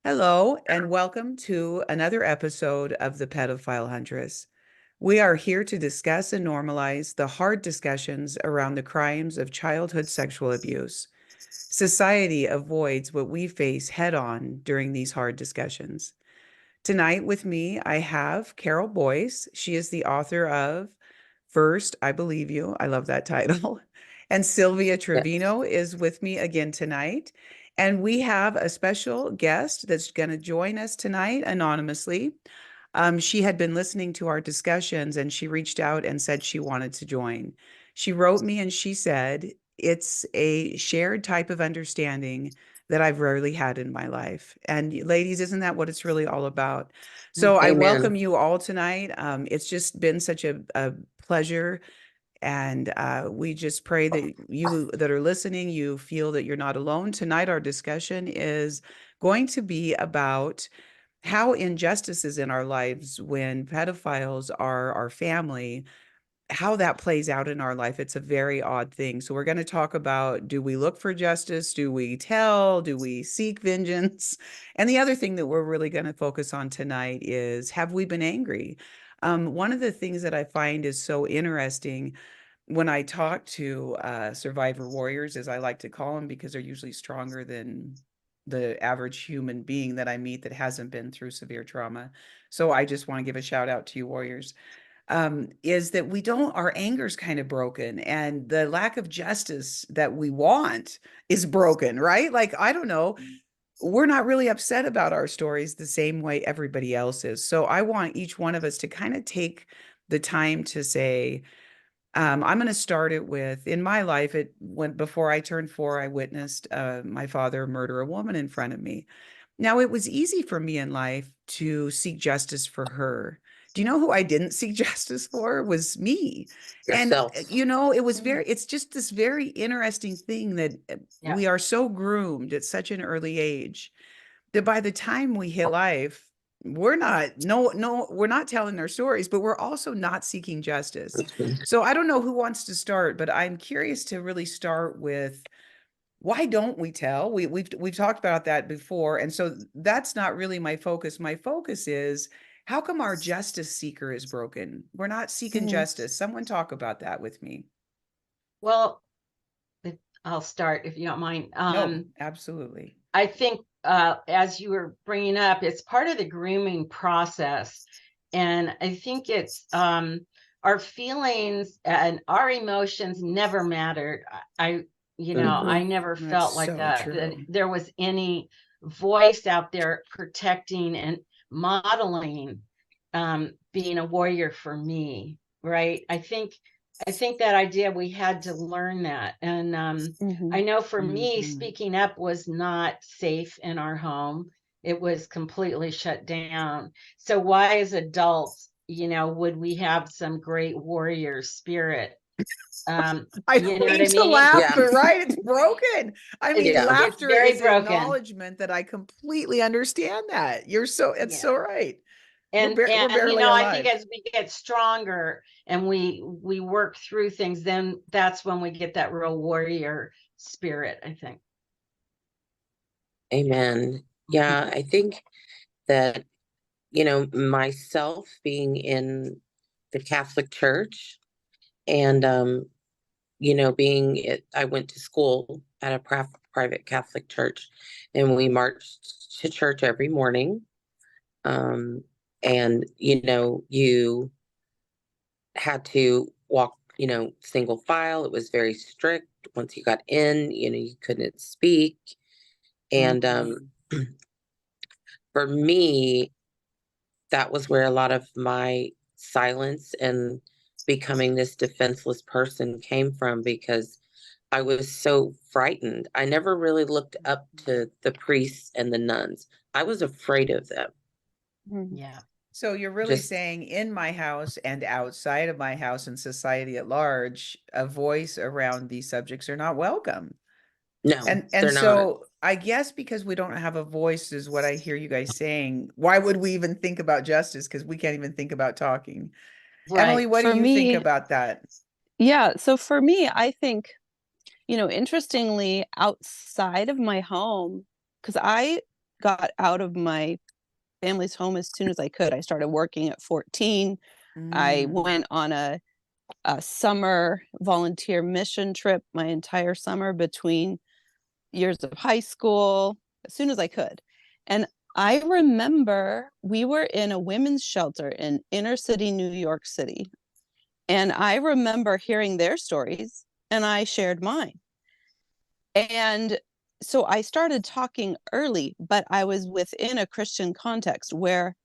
Hello, and welcome to another episode of the Pedophile Huntress. We are here to discuss and normalize the hard discussions around the crimes of childhood sexual abuse. Society avoids what we face head on during these hard discussions. Tonight with me, I have Carol Boyce. She is the author of First, I Believe You. I love that title. And Sylvia Yes. Trevino is with me again tonight. And we have a special guest that's going to join us tonight anonymously. She had been listening to our discussions and she reached out and said she wanted to join. She wrote me and she said, it's a shared type of understanding that I've rarely had in my life. And ladies, isn't that what it's really all about? So I welcome Amen. you all tonight. It's just been such a pleasure. And we just pray that you that are listening, you feel that you're not alone. Tonight, our discussion is going to be about how injustices in our lives when pedophiles are our family, how that plays out in our life. It's a very odd thing. So we're going to talk about, do we look for justice? Do we tell? Do we seek vengeance? And the other thing that we're really going to focus on tonight is, have we been angry? One of the things that I find is so interesting when I talk to survivor warriors, as I like to call them, because they're usually stronger than the average human being that I meet that hasn't been through severe trauma. So I just want to give a shout out to you warriors. Is that we don't, our anger's kind of broken, and the lack of justice that we want is broken, right? Like, I don't know, we're not really upset about our stories the same way everybody else is. So I want each one of us to kind of take the time to say, I'm going to start it with, in my life, it went before I turned 4, I witnessed my father murder a woman in front of me. Now, it was easy for me in life to seek justice for her. Do you know who I didn't seek justice for? Was me. And, Yourself. it was it's just this very interesting thing that Yeah. we are so groomed at such an early age that by the time we hit life, we're not, no, we're not telling our stories, but we're also not seeking justice. So I don't know who wants to start, but I'm curious to really start with, why don't we tell? We've talked about that before. And so that's not really my focus. My focus is, how come our justice seeker is broken? We're not seeking justice. Someone talk about that with me. Well, I'll start if you don't mind. No, absolutely. I think as you were bringing up, it's part of the grooming process. And I think it's our feelings and our emotions never mattered. I never That's felt like so that true. there was any voice out there protecting and modeling being a warrior for me, right? I think that idea, we had to learn that. And I know for me, Mhm. speaking up was not safe in our home. It was completely shut down. So why as adults, would we have some great warrior spirit? I You don't know what mean I to mean? laugh, Yeah. but right, it's broken. I It's mean, Yeah. it's laughter very is broken. acknowledgement that I completely understand that. It's Yeah. so right. And We're and barely I think alive. as we get stronger and we work through things, then that's when we get that real warrior spirit, I think. Amen. Yeah, I think that, myself being in the Catholic Church and, I went to school at a private Catholic church, and we marched to church every morning. Um, and, you had to walk, single file. It was very strict. Once you got in, you couldn't speak. And Mhm. for me, that was where a lot of my silence and becoming this defenseless person came from, because I was so frightened. I never really looked up to the priests and the nuns. I was afraid of them. Yeah. So you're really Just saying, in my house and outside of my house and society at large, a voice around these subjects are not welcome. no, And they're not. so I guess because we don't have a voice is what I hear you guys saying. Why would we even think about justice? Because we can't even think about talking. Emily, Right. what do For you think me, about that? yeah. So for me, I think, interestingly, outside of my home, because I got out of my family's home as soon as I could. I started working at 14. I Mm. went on a summer volunteer mission trip my entire summer between years of high school as soon as I could. And I remember we were in a women's shelter in inner city New York City. And I remember hearing their stories and I shared mine. And so I started talking early, but I was within a Christian context where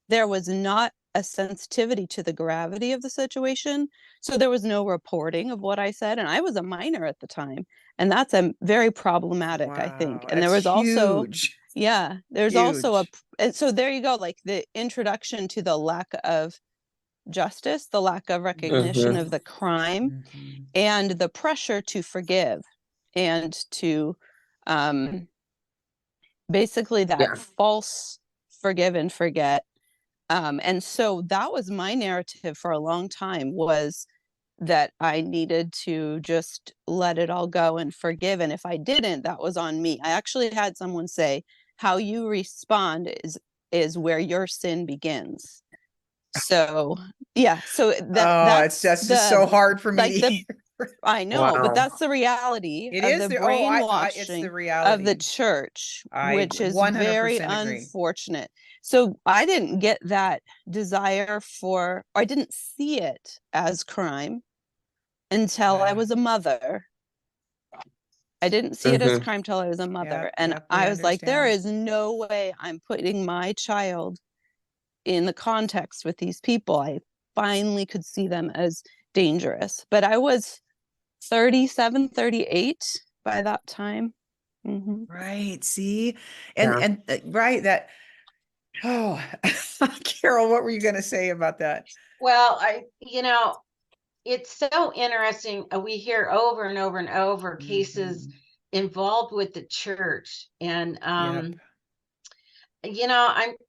there was not a sensitivity to the gravity of the situation. So there was no reporting of what I said. And I was a minor at the time. And that's a very problematic, I think. Wow, And there that's was also, huge. yeah, there's also Huge. and so there you go, like the introduction to the lack of justice, the lack of recognition Mhm. of the crime, Mhm. and the pressure to forgive and to basically that Yeah. false forgive and forget. And so that was my narrative for a long time, was that I needed to just let it all go and forgive. And if I didn't, that was on me. I actually had someone say, how you respond is where your sin begins. So yeah, so Oh, it's that's just so hard for me like to the hear. I know, but Wow. that's the reality It of is the the it's the brainwashing of the reality. church, I which is very 100% agree. unfortunate. So I didn't get that desire for, or I didn't see it as crime until I Ah, was a mother. I didn't see it as Mhm. crime till I was a mother. yep, And yep, we I was like, there understand. is no way I'm putting my child in the context with these people. I finally could see them as dangerous. But I was 37, 38 by that time. Mm-hmm. Right, see? Yeah. And right, that oh, Carol, what were you gonna say about that? Well, it's so interesting. We hear over and over and over cases Mhm. involved with the church, and Yep.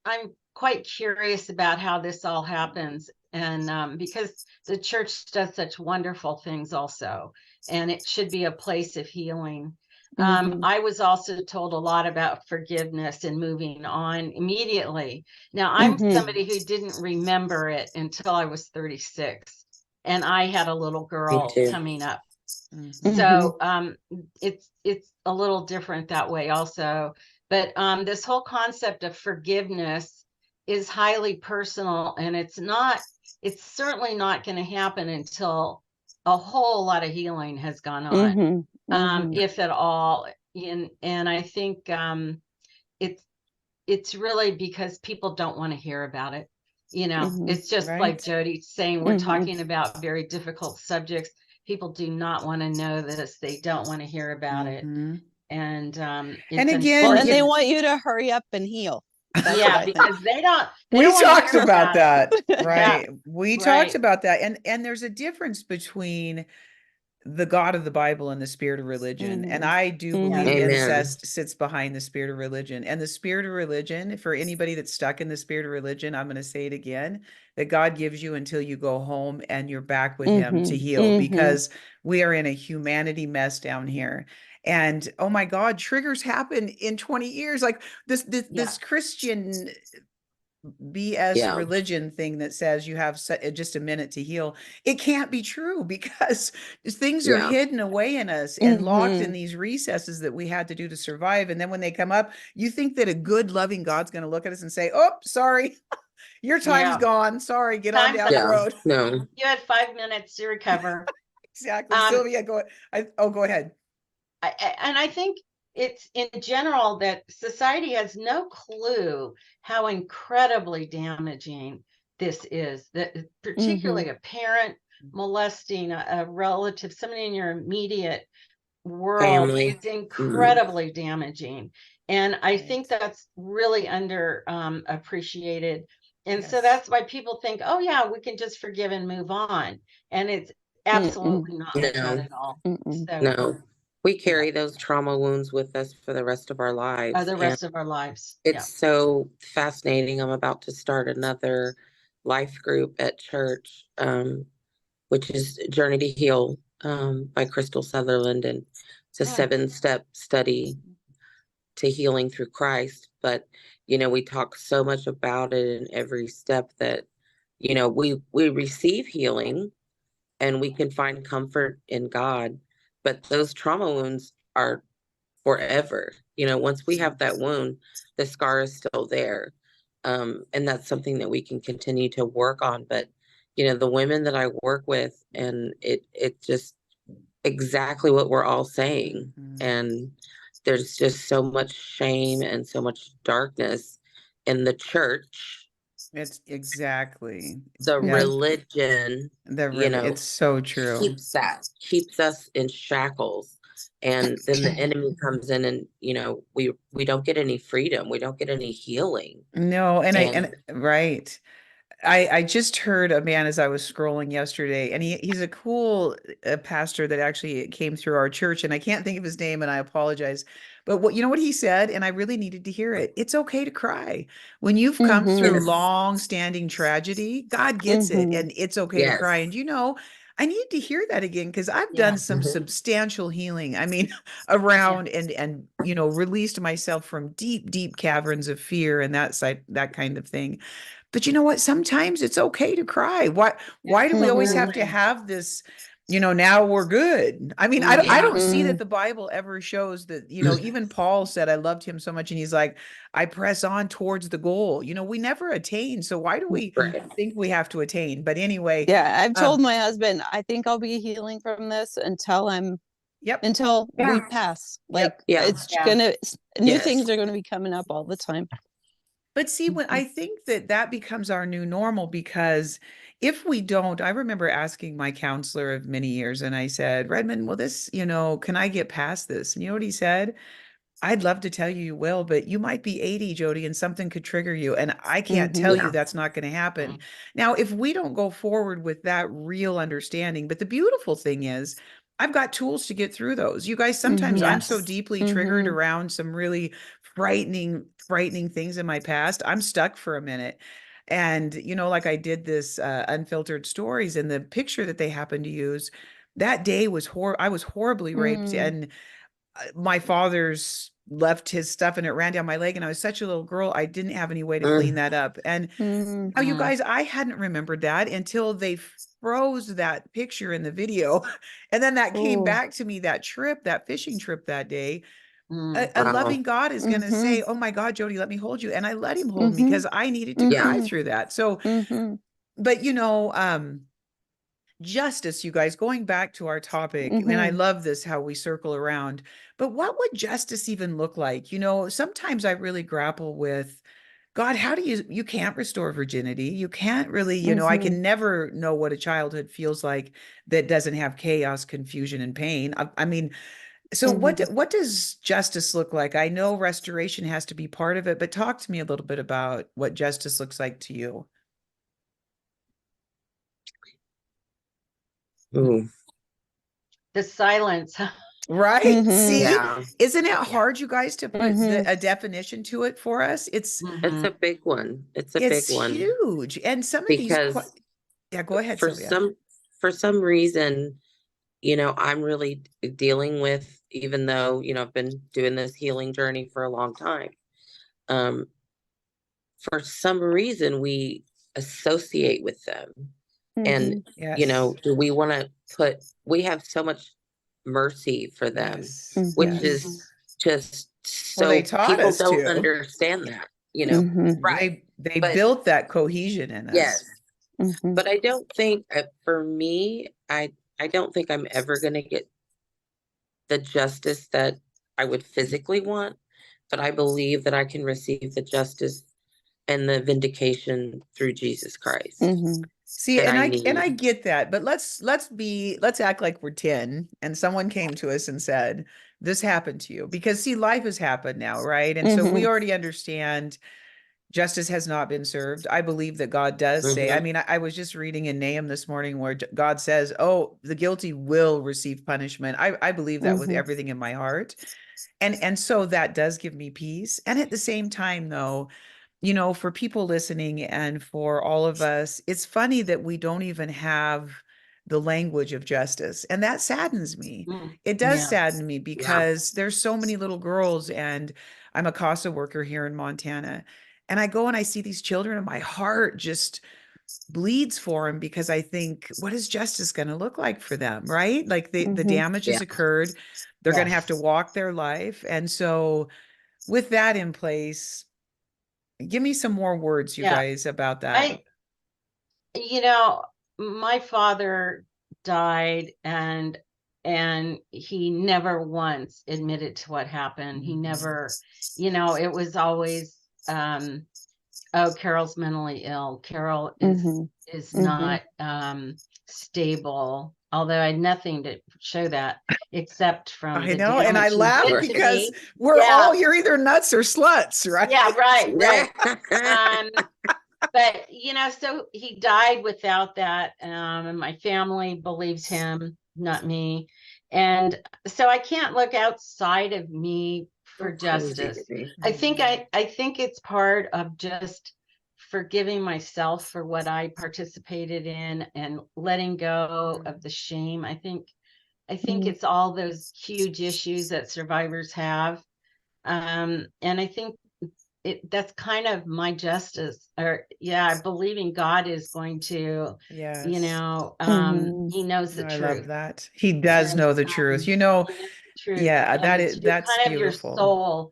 I'm quite curious about how this all happens, and because the church does such wonderful things also, and it should be a place of healing. Mm-hmm. I was also told a lot about forgiveness and moving on immediately. Now, I'm Mm-hmm. somebody who didn't remember it until I was 36, and I had a little Me girl too. coming up. Mhm. Mm-hmm. So it's a little different that way also. But this whole concept of forgiveness is highly personal, and it's certainly not going to happen until a whole lot of healing has gone on, Mm-hmm. Mm-hmm. if at all. And I think it's it's really because people don't want to hear about it. Mm-hmm. It's just like Right. Jody saying, we're Mm-hmm. talking about very difficult subjects. People do not want to know this. They don't want to hear about it. Mhm. And And it's Well, again, and they unfortunate. want you to hurry up and heal. That's what Yeah, I think. because they we don't want to talked hear about about it. that, Yeah, right? We talked right. about that. And there's a difference between the God of the Bible and the spirit of religion. And Mm-hmm. I do believe Mm-hmm. Amen. incest sits behind the spirit of religion. And the spirit of religion, for anybody that's stuck in the spirit of religion, I'm going to say it again, that God gives you until you go home and you're back with him to Mm-hmm. heal, Mm-hmm. because we are in a humanity mess down here. And oh my God, triggers happen in 20 years. Like Yeah, this Christian BS Yeah. religion thing that says you have just a minute to heal. It can't be true, because things are Yeah. hidden away in us and locked Mm-hmm. in these recesses that we had to do to survive. And then when they come up, you think that a good, loving God's going to look at us and say, "Oh, sorry, your time's yeah. gone. Sorry, get on Time's down the up. Yeah. road." No. You had 5 minutes to recover. Exactly. Um, Sylvia, go. Go ahead. and I think it's in general that society has no clue how incredibly damaging this is. That Mm-hmm. particularly a parent molesting a relative, somebody in your immediate world, Family. is incredibly damaging. And I think Right. that's really under appreciated. And so Yes. that's why people think, oh yeah, we can just forgive and move on. And it's Mm-mm. absolutely not like that No. at all. Mm-mm. So No. We yeah, carry those trauma wounds with us for the rest of our lives. the And rest of our lives. Yeah. it's so fascinating. I'm about to start another life group at church, which is Journey to Heal, by Crystal Sutherland. And it's a Mm. 7-step study to healing through Christ. But, we talk so much about it in every step that, we receive healing and we can find comfort in God. But those trauma wounds are forever. Once we have that wound, the scar is still there. And that's something that we can continue to work on. But, the women that I work with, and it just exactly what we're all saying. And there's just so much shame and so much darkness in the church. It's exactly The religion, it's so true. keeps us in shackles. And then the enemy comes in and, we don't get any freedom. We don't get any healing. No, and right. I just heard a man as I was scrolling yesterday, and he's a cool pastor that actually came through our church, and I can't think of his name, and I apologize. But what he said, and I really needed to hear it. It's okay to cry when you've come through Yes. long-standing tragedy. God gets it, and it's okay to cry. Yes. And I need to hear that again because I've Yeah. done some substantial healing. I mean, around and released myself from deep, deep caverns of fear and that kind of thing. But you know what? Sometimes it's okay to cry. Why do we always have to have this, now we're good? I mean, I don't see that the Bible ever shows that, even Paul said, I loved him so much. And he's like, I press on towards the goal. We never attain. So why do we think we have to attain? But anyway. Yeah, I've told my husband, I think I'll be healing from this until we pass. Like it's new things are going to be coming up all the time. But see, when I think that becomes our new normal, because if we don't, I remember asking my counselor of many years, and I said, Redmond, well, this, can I get past this? And you know what he said? I'd love to tell you will, but you might be 80, Jody, and something could trigger you. And I can't tell you that's not going to happen. Now, if we don't go forward with that real understanding, but the beautiful thing is, I've got tools to get through those. You guys, sometimes I'm so deeply triggered around some really frightening things in my past. I'm stuck for a minute. And, like I did this unfiltered stories, and the picture that they happened to use that day was I was horribly raped, and my father's left his stuff and it ran down my leg, and I was such a little girl. I didn't have any way to clean that up. And now, you guys, I hadn't remembered that until they froze that picture in the video. And then that came back to me, that fishing trip that day. A loving God is going to say, oh my God, Jody, let me hold you. And I let him hold me because I needed to cry through that. So, but justice, you guys, going back to our topic, and I love this, how we circle around, but what would justice even look like? Sometimes I really grapple with, God, how do you can't restore virginity. You can't really, I can never know what a childhood feels like that doesn't have chaos, confusion, and pain. I mean, so what does justice look like? I know restoration has to be part of it, but talk to me a little bit about what justice looks like to you. Ooh. The silence. Right? See, isn't it hard, you guys, to put a definition to it for us? It's a big one. It's a big one. It's huge. And some of these, go ahead, Sylvia. For some reason, I'm really dealing with, even though, I've been doing this healing journey for a long time. For some reason, we associate with them. And, do we want to we have so much mercy for them, which is just so they taught people us don't to understand that, right. They built that cohesion in us. Yes. But I don't think, for me, I don't think I'm ever going to get the justice that I would physically want, but I believe that I can receive the justice and the vindication through Jesus Christ. See, and I get that, but let's act like we're 10 and someone came to us and said, this happened to you, because see, life has happened now, right? And so we already understand justice has not been served. I believe that God does say, I mean, I was just reading in Nahum this morning where God says, oh, the guilty will receive punishment. I believe that with everything in my heart. And so that does give me peace. And at the same time, though, for people listening and for all of us, it's funny that we don't even have the language of justice. And that saddens me. It does sadden me, because there's so many little girls, and I'm a CASA worker here in Montana, and I go and I see these children and my heart just bleeds for them because I think, what is justice going to look like for them? Right? Like the damage has Yeah. occurred. They're going to have to Yes. walk their life. And so with that in place, give me some more words, you Yeah. guys, about that. You know, my father died, and he never once admitted to what happened. He never, you know, it was always, oh, Carol's mentally ill. Carol is not stable. Although I had nothing to show that except from I the know. And I damage he laugh did to because me. we're Yeah. all, you're either nuts or sluts, right? Yeah, right. But you know, so he died without that, and my family believes him, not me. And so I can't look outside of me for So crazy to justice. me. I think it's part of just forgiving myself for what I participated in and letting go of the shame. I think it's all those huge issues that survivors have. And I think that's kind of my justice, or believing God is going to, you Yes. know, he knows the I love truth. that. He does And know the truth. You know, he knows the truth, yeah, and to that's kind of your beautiful. soul,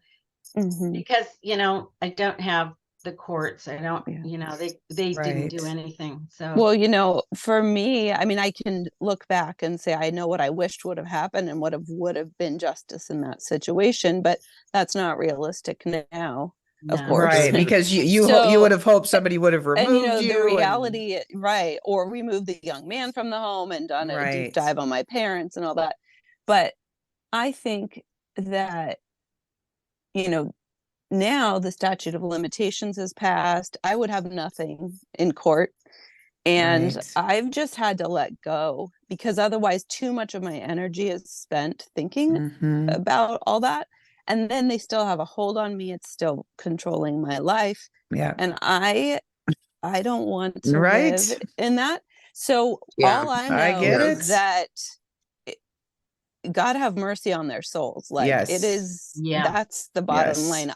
because you know, I don't have the courts. I don't, Yeah. you know, they didn't do Right. anything. So Well, you know, for me, I mean, I can look back and say I know what I wished would have happened and would have been justice in that situation, but that's not realistic now, of no. course. Right. Mhm. Because you So, would have hoped somebody would have and you removed know, the you and reality, right, or removed the young man from the home and done a deep right. dive on my parents and all that. But I think that, you know, now the statute of limitations has passed. I would have nothing in court. And Right. I've just had to let go because otherwise too much of my energy is spent thinking Mm-hmm. about all that. And then they still have a hold on me. It's still controlling my life. Yeah. And I don't want to live Right. in that. So Yeah. all I I know get Yeah. is it. that God have mercy on their souls. Like it Yes. is, Yeah. that's the bottom Yes. line.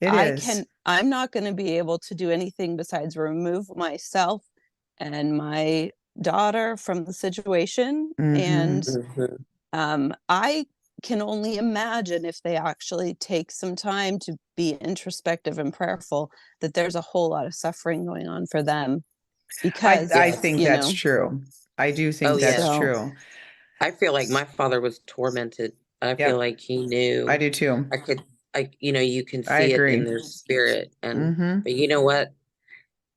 It is. I'm not going to be able to do anything besides remove myself and my daughter from the situation. Mm-hmm. And Mhm. I can only imagine if they actually take some time to be introspective and prayerful, that there's a whole lot of suffering going on for them because, I Yes. think you that's know, true. I do Oh, think that's yes. so, true. I feel like my father was tormented. I feel Yep. like he I knew. do too. I could, you know, you can I see it in agree. their spirit. And, Mm-hmm. but you know what?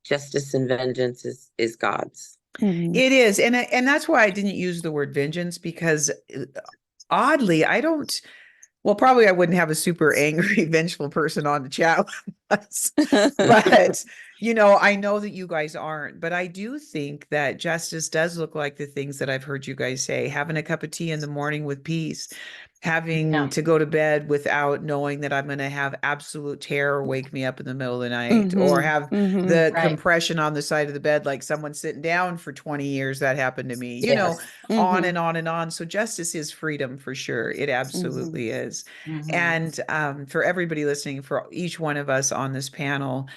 Justice and vengeance is God's. mhm. It is. And that's why I didn't use the word vengeance because oddly, I don't, well, probably I wouldn't have a super angry, vengeful person on the chat with us. But, you know, I know that you guys aren't, but I do think that justice does look like the things that I've heard you guys say, having a cup of tea in the morning with peace, having Yeah. to go to bed without knowing that I'm going to have absolute terror wake me up in the middle of the night, or Mhm, have mhm, the Right. compression on the side of the bed, like someone sitting down for 20 years. That happened to me, you know, Yes. on mhm, and on and on. So justice is freedom for sure. It mhm, absolutely is. Mhm. And for everybody listening, for each one of us on this panel,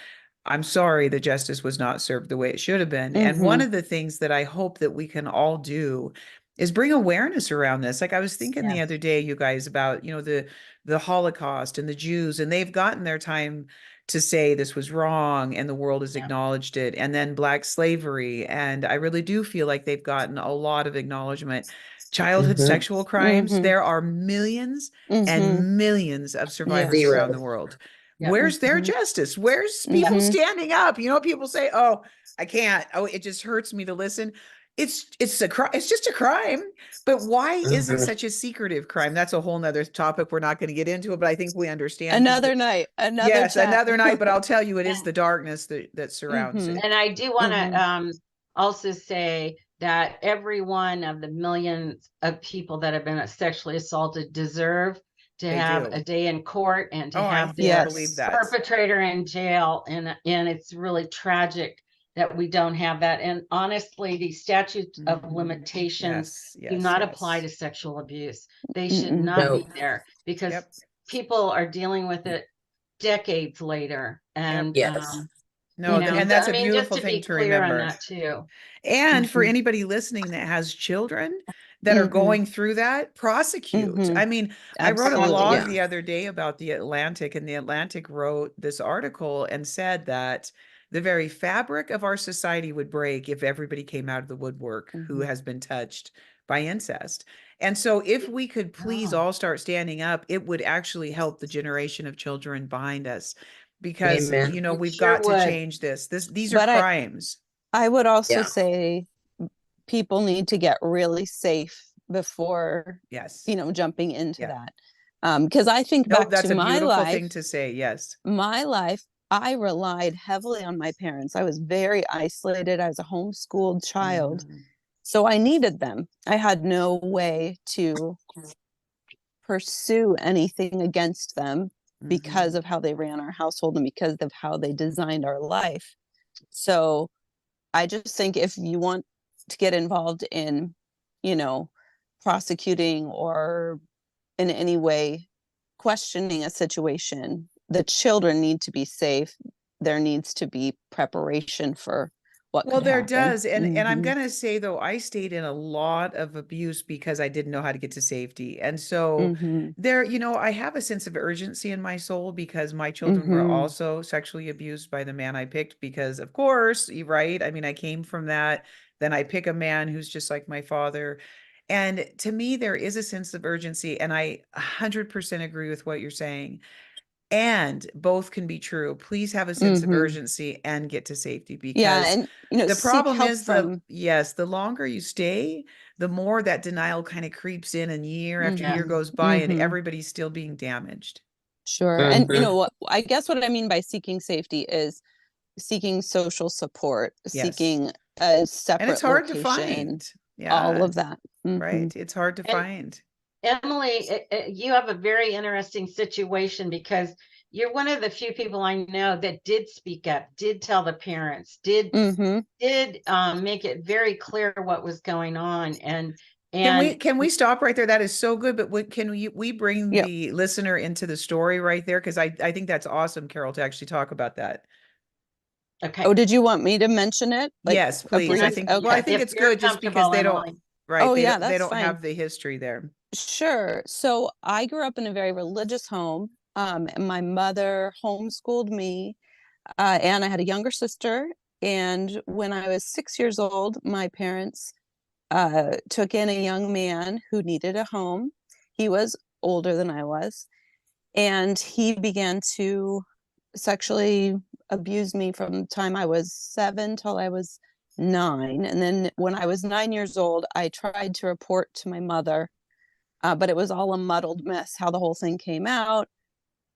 I'm sorry that justice was not served the way it should have been. And one mhm. of the things that I hope that we can all do is bring awareness around this. Like I was thinking the Yes. other day, you guys, about, you know, the Holocaust and the Jews, and they've gotten their time to say this was wrong and the world has Yeah. acknowledged it. And then Black slavery. And I really do feel like they've gotten a lot of acknowledgement. Childhood Mhm. sexual crimes, Mhm, there are millions mhm. and millions of survivors Yes. around the Zero. world. Yeah. Where's their Mhm, justice? Where's people mhm. standing up? You know, people say, "Oh, I can't. Oh, it just hurts me to listen." It's a crime. It's just a crime. But why is it Mhm. such a secretive crime? That's a whole nother topic. We're not going to get into it, but I think we understand because Another night, another yes, chat. another night. But I'll tell you, it is And the darkness that surrounds Mhm, it. and I do want to mhm. also say that every one of the millions of people that have been sexually assaulted deserve to They have do. a day in court and to Oh, I have their believe Yes. that. perpetrator in jail. And it's really tragic that we don't have that. And honestly, the statutes of Mhm. limitations Yes, do yes, not apply to yes. sexual abuse. They should Mm-mm. not No. be there because Yep. people are dealing with it decades later. And, Yes. No, you know, and so, that's I a mean, just beautiful to thing be to clear on remember. that too. And for Mhm. anybody listening that has children that are Mhm. going through that, prosecute. Mhm. I mean, I wrote a Absolutely. blog Yeah. the other day about the Atlantic, and the Atlantic wrote this article and said that the very fabric of our society would break if everybody came out of the woodwork who Mhm. has been touched by incest. And so if we could please Oh. all start standing up, it would actually help the generation of children behind us, because Amen. you know, It we've sure got to would. change this. These are But crimes. I would also Yeah. say people need to get really safe before, Yes. you know, jumping into Yeah. that. Because I think Nope, back that's to a my beautiful life, thing to say. Yes. I relied heavily on my parents. I was very isolated. I was a homeschooled child. Mhm. So I needed them. I had no way to pursue anything against them because Mhm. of how they ran our household and because of how they designed our life. So I just think if you want to get involved in, you know, prosecuting or in any way questioning a situation, the children need to be safe. There needs to be preparation for what Well, could there happen. does. And I'm Mhm. gonna say though, I stayed in a lot of abuse because I didn't know how to get to safety. And so Mhm. there, you know, I have a sense of urgency in my soul because my children were Mhm. also sexually abused by the man I picked, because of course, you're right. I mean, I came from that. Then I pick a man who's just like my father. And to me, there is a sense of urgency. And I 100% agree with what you're saying. And both can be true. Please have a sense of Mhm. urgency and get to safety, Yeah, because and you know, the seek problem help is from yes, the longer you stay, the more that denial kind of creeps in, and year after year Yes. Mhm. goes by and Mhm. everybody's still being damaged. Sure. And you Mhm. know what, I guess what I mean by seeking safety is seeking social support, Yes. seeking a And it's separate hard to location, find. all Yeah, of that. Mhm. right. It's hard to And find. Emily, you have a very interesting situation because you're one of the few people I know that did speak up, did tell the parents, Mhm. did make it very clear what was going on, and Can we stop right there? That is so good, but can we bring Yep. the listener into the story right there? Because I think that's awesome, Carol, to actually talk about that. okay, Oh, did you want me to mention it? Like Yes, a please. brief? Well, I Okay. think if it's you're good just because comfortable, they don't, Emily. right, Oh yeah, they that's don't fine. have the history there. Sure. So I grew up in a very religious home. And my mother homeschooled me, and I had a younger sister. And when I was 6 years old, my parents took in a young man who needed a home. He was older than I was, and he began to sexually abuse me from the time I was 7 till I was 9. And then when I was 9 years old, I tried to report to my mother, but it was all a muddled mess how the whole thing came out.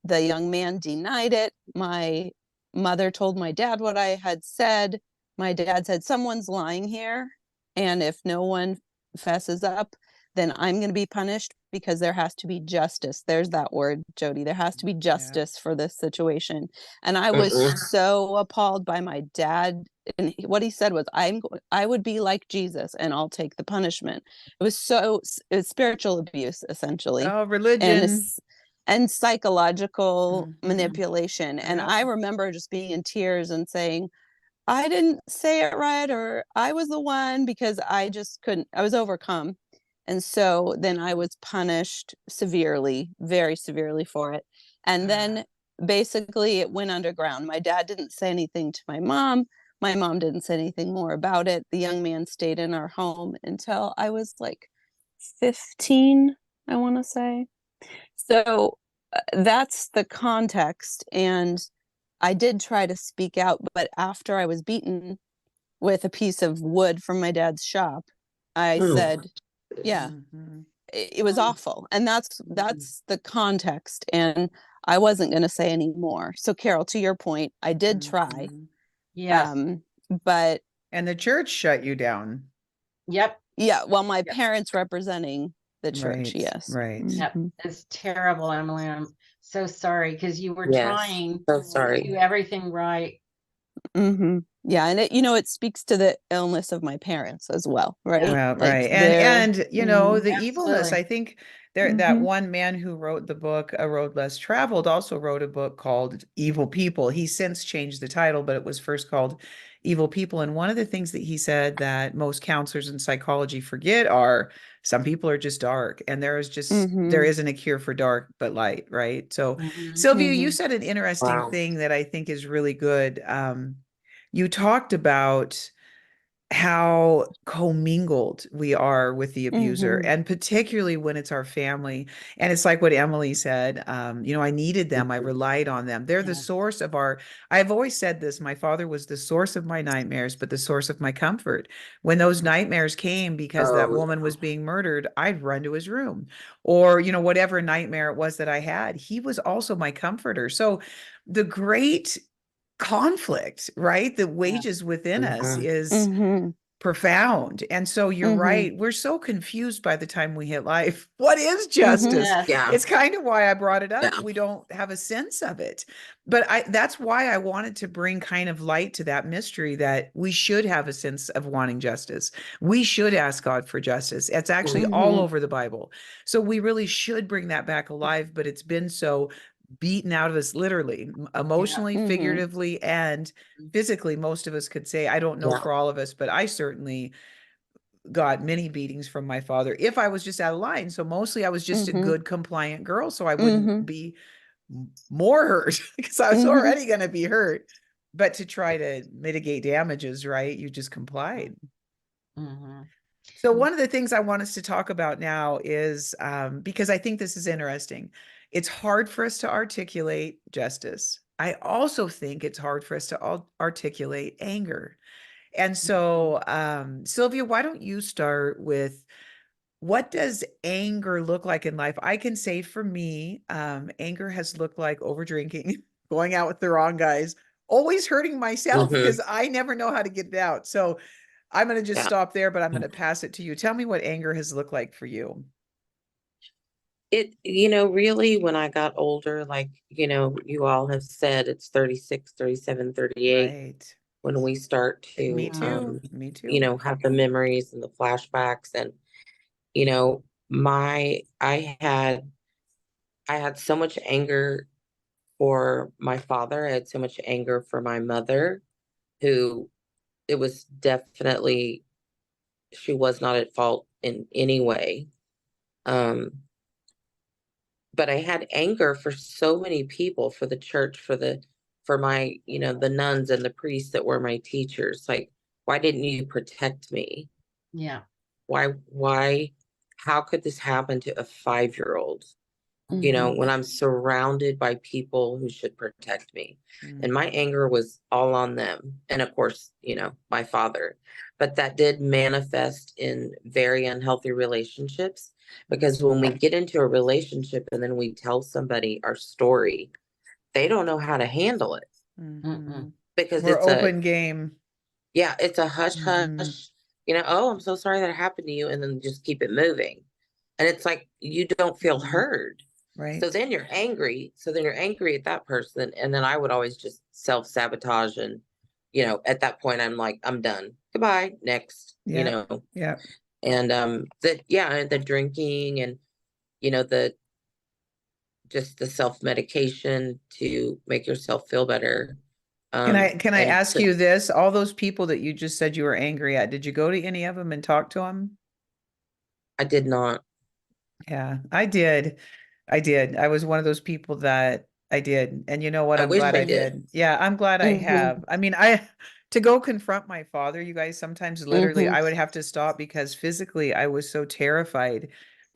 The young man denied it. My mother told my dad what I had said. My dad said, "Someone's lying here. And if no one fesses up, then I'm going to be punished because there has to be justice." There's that word, Jody. There has to be Yeah. justice for this situation. And I was Mm-mm. so appalled by my dad. And what he said was, I would be like Jesus and I'll take the punishment. It was it's spiritual abuse, essentially. Oh, And religion. it's, and psychological Mhm. manipulation. And Yep. I remember just being in tears and saying, I didn't say it right, or I was the one, because I just couldn't, I was overcome. And so then I was punished severely, very severely for it. And Ah, then basically it went underground. My dad didn't say anything to my mom. My mom didn't say anything more about it. The young man stayed in our home until I was like 15, I want to say. So that's the context. And I did try to speak out, but after I was beaten with a piece of wood from my dad's shop, I Oh, said, yeah, mhm, it was awful. And that's the context. And I wasn't going to say any more. So Carol, to your point, I did try. mhm. Yes. Um, but And the church shut you down. Yep. yeah, well, my Yep. parents representing the church, Right, yes. right. Yep. Mhm. It's terrible, Emily. I'm so sorry because you were yes. trying So to sorry. do everything right. Yeah, and it, it speaks to the illness of my parents as well, right? Well, Like right. they're And you know, the evilness, Absolutely. I think there that one man who wrote the book A Road Less Traveled also wrote a book called Evil People. He since changed the title, but it was first called Evil People. And one of the things that he said that most counselors in psychology forget are some people are just dark, and there isn't a cure for dark but light, right? So Mhm. Sylvia, you said an interesting Wow. thing that I think is really good. You talked about how commingled we are with the abuser, and particularly when it's our family. And it's like what Emily said, you know, I needed them, I Mhm. relied on them. They're the Yeah. source of our, I've always said this, my father was the source of my nightmares, but the source of my comfort. When those nightmares came because that Oh, woman was being murdered, I'd run to his room, or, you know, whatever nightmare it was that I had, he was also my comforter. So the great conflict, right, that Yeah. wages within us mhm. is profound. And so you're right. We're so confused by the time we hit life. What is justice? Yes. Yeah, It's kind of why I brought it up. yeah. We don't have a sense of it. But that's why I wanted to bring kind of light to that mystery, that we should have a sense of wanting justice. We should ask God for justice. It's actually all over the Bible. So we really should bring that back alive, but it's been so beaten out of us, literally, Yeah. emotionally, figuratively, and physically. Most of us could say, I don't know Yeah. for all of us, but I certainly got many beatings from my father if I was just out of line. So mostly I was just a good compliant girl, so I wouldn't be more hurt because I was already going to be hurt. But to try to mitigate damages, right, you just complied. Mhm. So one of the things I want us to talk about now is, because I think this is interesting, it's hard for us to articulate justice. I also think it's hard for us to articulate anger. And so, Sylvia, why don't you start with, what does anger look like in life? I can say for me, anger has looked like over drinking, going out with the wrong guys, always hurting myself Mhm. because I never know how to get it out. So I'm going to just Yeah. stop there, but I'm going to pass it to you. Tell me what anger has looked like for you. It, really, when I got older, like, you all have said, it's 36, 37, 38 Right. when we start Me to, too. Me too. have the memories and the flashbacks. And, I had so much anger for my father. I had so much anger for my mother, who, it was definitely, she was not at fault in any way. But I had anger for so many people, for the church, for my, the nuns and the priests that were my teachers. Like, why didn't you protect me? Yeah. Why, how could this happen to a 5-year-old? When I'm surrounded by people who should protect me. And Mm. my anger was all on them. And of course, my father. But that did manifest in very unhealthy relationships, because when we get into a relationship and then we tell somebody our story, they don't know how to handle it, Mhm. because We're open game. it's a hush Mhm. hush, oh, I'm so sorry that happened to you. And then just keep it moving. And it's like, you don't feel heard. So Right. then you're angry. So then you're angry at that person. And then I would always just self-sabotage. And, at that point, I'm like, I'm done. Goodbye. Next, Yeah. Yeah. and the drinking, and, the just the self-medication to make yourself feel better. Can I And ask you this? All those people that you just said you were angry at, did you go to any of them and talk to them? I did not. Yeah, I did. I did. I was one of those people that I did. And you know what? I I'm wish glad I I did. did. Yeah, I'm glad I have. I mean, to go confront my father, you guys, sometimes literally I would have to stop because physically I was so terrified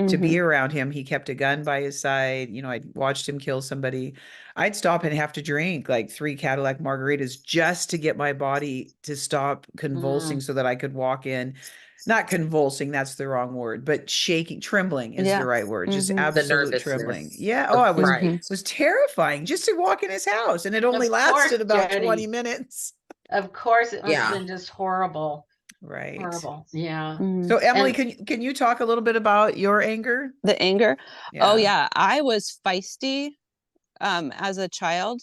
to be around him. He kept a gun by his side. You know, I watched him kill somebody. I'd stop and have to drink like 3 Cadillac margaritas just to get my body to stop convulsing so that I could walk in. Not convulsing, that's the wrong word, but shaking, trembling is the Yeah. right word. Just The absolute trembling. nervousness, Yeah. Oh, the I was fright. was terrifying just to walk in his house, and it only Of course, lasted about 20 Jody. minutes. Of course, it must have Yeah. been just horrible. Right. Horrible. Yeah. So Emily, And can you talk a little bit about your anger? The anger. Oh Yeah. yeah, I was feisty as a child,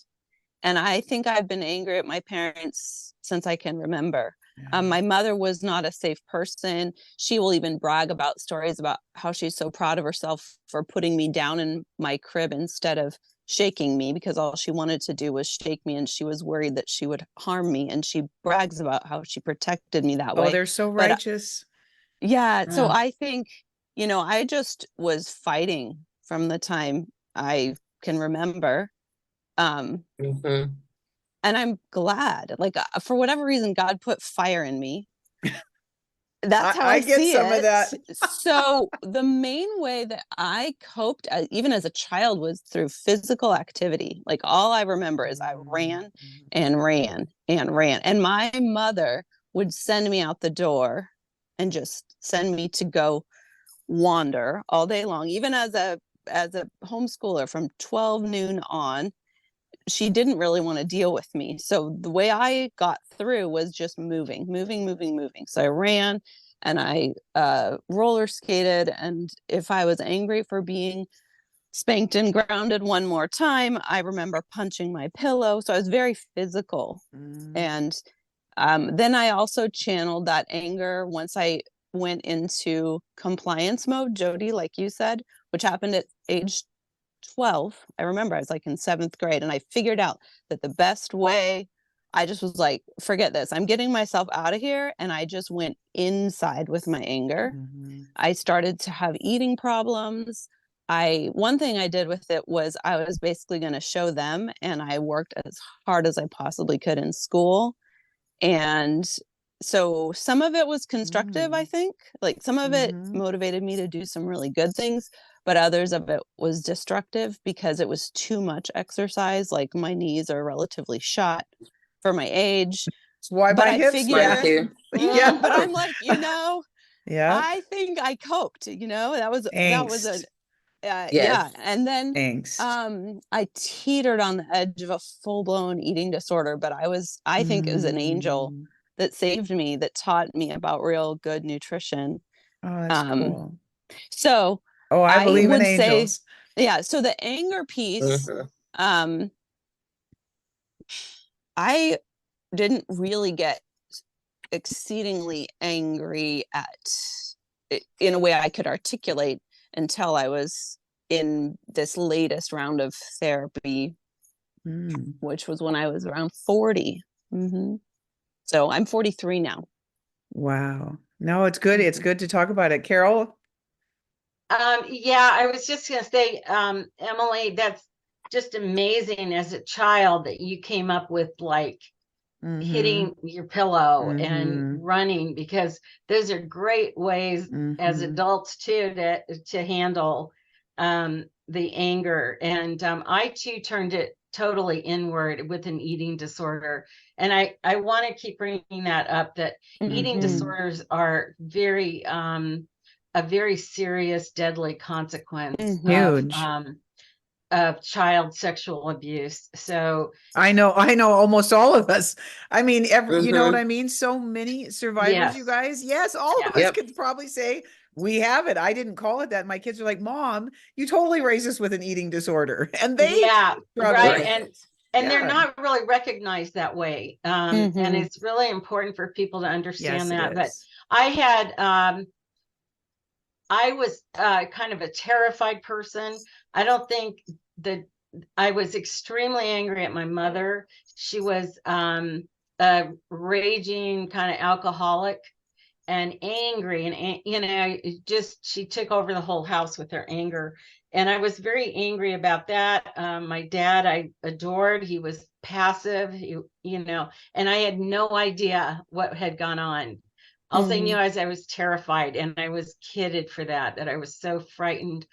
And I think I've been angry at my parents since I can remember. Yeah. My mother was not a safe person. She will even brag about stories about how she's so proud of herself for putting me down in my crib instead of shaking me, because all she wanted to do was shake me, and she was worried that she would harm me. And she brags about how she protected me that Oh, way. they're so But righteous. yeah, so Yeah. I think, I just was fighting from the time I can remember. Um, hmm and I'm glad, like, for whatever reason, God put fire in me. That's how I I get see some of it. that. So the main way that I coped, even as a child, was through physical activity. Like, all I remember is I ran and ran and ran. And my mother would send me out the door and just send me to go wander all day long, even as a homeschooler from 12 noon on. She didn't really want to deal with me. So the way I got through was just moving, moving, moving, moving. So I ran and I roller skated. And if I was angry for being spanked and grounded one more time, I remember punching my pillow. So I was very physical. Mm. And then I also channeled that anger once I went into compliance mode, Jody, like you said, which happened at age 12. I remember I was like in 7th grade, and I figured out that the best way, I just was like, forget this, I'm getting myself out of here. And I just went inside with my anger. Mhm. I started to have eating problems. One thing I did with it was I was basically going to show them, and I worked as hard as I possibly could in school. And so some of it was constructive, I think. Like, some of it Mhm. motivated me to do some really good things, but others of it was destructive because it was too much exercise. Like, my knees are relatively shot for my age. That's why But my I hips Mine figure, bad. too. Yeah. but I'm like, Yeah. I think I coped, that was a Angst. yeah. Yes. And then Angst. I teetered on the edge of a full-blown eating disorder, but I think it was an angel Mm. that saved me, that taught me about real good nutrition. Oh, that's Um, cool. so Oh, I I believe in would say, angels. yeah, so the anger piece, hmm um, I didn't really get exceedingly angry in a way I could articulate until I was in this latest round of therapy, Mm. which was when I was around 40. hmm So I'm 43 now. Wow. No, it's good. It's Mhm. good to talk about it. Carol? Yeah, I was just gonna say, Emily, that's just amazing as a child that you came up with, like, Mm-hmm. hitting your pillow and Mm-hmm. running, because those are great ways as Mm-hmm. adults too to handle the anger. And I too turned it totally inward with an eating disorder. And I want to keep bringing that up, that eating Mm-hmm. Mhm. disorders are a very serious, deadly consequence Huge. of child sexual abuse. So I know almost all of us. I mean, you know what hmm I mean? So many survivors, you yes, guys. Yes, all of yeah. us Yep. could probably say we have it. I didn't call it that. My kids are like, Mom, you totally raised us with an eating disorder. And they Yeah, struggle right. with Right. it. And they're Yeah. not really recognized that way. And Mhm. it's really important for people to understand Yes, it that. But is. I had I was kind of a terrified person. I don't think that I was extremely angry at my mother. She was a raging kind of alcoholic and angry, and just she took over the whole house with her anger, and I was very angry about that. My dad I adored. He was passive, and I had no idea what had gone on. All I knew Mhm. is I was terrified, and I was kidded for that I was so frightened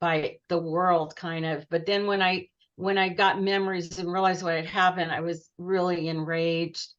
by the world, kind of. But then when I got memories and realized what had happened, I was really enraged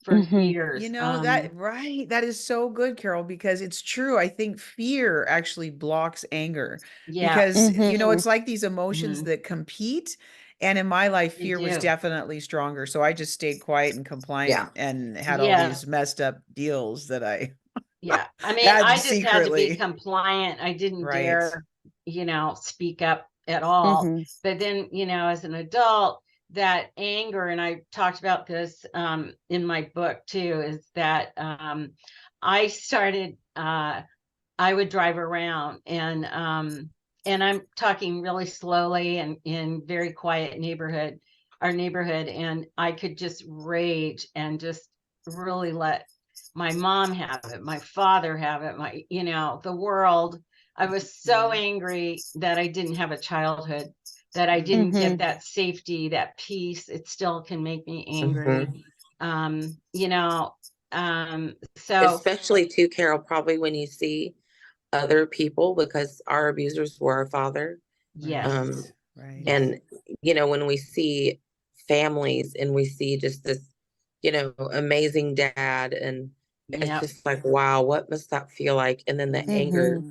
for Mhm. You years. know that, right? That is so good, Carol, because it's true. I think fear actually blocks anger Yeah. because, Mhm. it's like these emotions Mhm. that compete. And in my life, They fear was do. definitely stronger. So I just stayed quiet and Yeah. compliant and had all Yeah. these messed up deals that I Yeah. I mean, had I just had to be secretly. compliant. I didn't Right. dare, speak up at all. Mhm. But then, as an adult, that anger, and I talked about this in my book too, is that I started I would drive around, and I'm talking really slowly and in very quiet neighborhood, our neighborhood, and I could just rage and just really let my mom have it, my father have it, my, the world. I was so angry that I didn't have a childhood, that I didn't get that safety, that peace. It still can make me angry. You know, so Especially too, Carol, probably when you see other people, because our abusers were our father. yes, Right. And, when we see families and we see just this, amazing dad, and it's yeah, just like, wow, what must that feel like? And then the anger